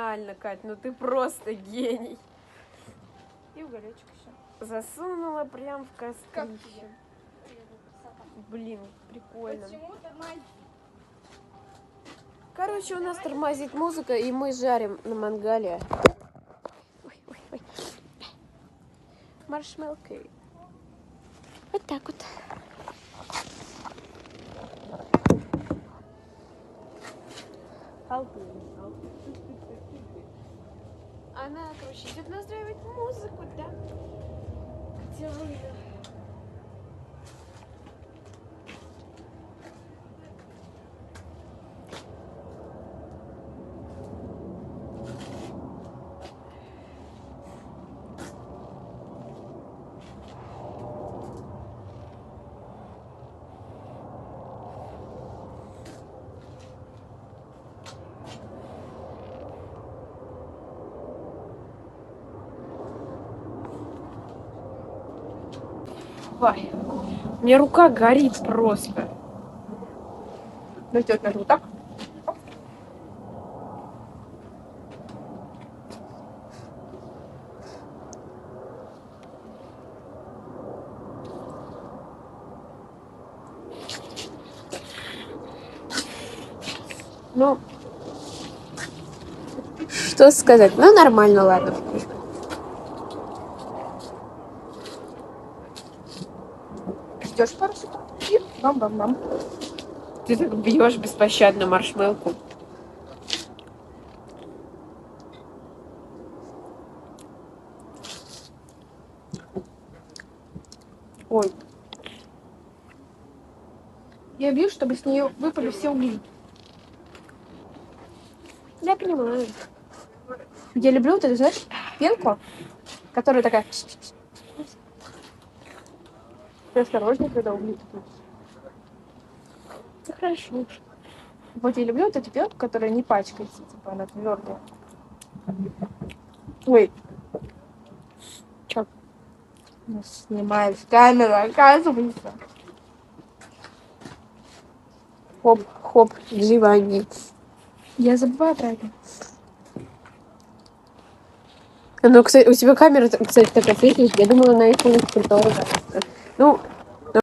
гениально, Кать, ну ты просто гений. И уголечек еще. Засунула прям в кострище. Блин, прикольно. Почему тормозит? Короче, у нас тормозит музыка, и мы жарим на мангале. Ой, ой, ой. Маршмелки. Вот так вот. Она, короче, идет настраивать музыку, да? Где вы? Ой, у меня рука горит просто. Ну, сделать надо вот так. Ну, что сказать? Ну, нормально, ладно. Ждешь пару секунд и бам-бам-бам. Ты так бьешь беспощадно маршмелку. Ой. Я бью, чтобы с нее выпали все угли. Я понимаю. Я люблю вот эту, знаешь, пенку, которая такая... Ты осторожнее, когда угли тут. Ну, хорошо. Вот я люблю вот эту пенку, которая не пачкается, типа она твердая. Ой. Чё? Снимает камеру, оказывается. Хоп, хоп, вживание. Я забываю про это. Ну, кстати, у тебя камера, кстати, такая светлая. Я думала, на iPhone тоже. Ну,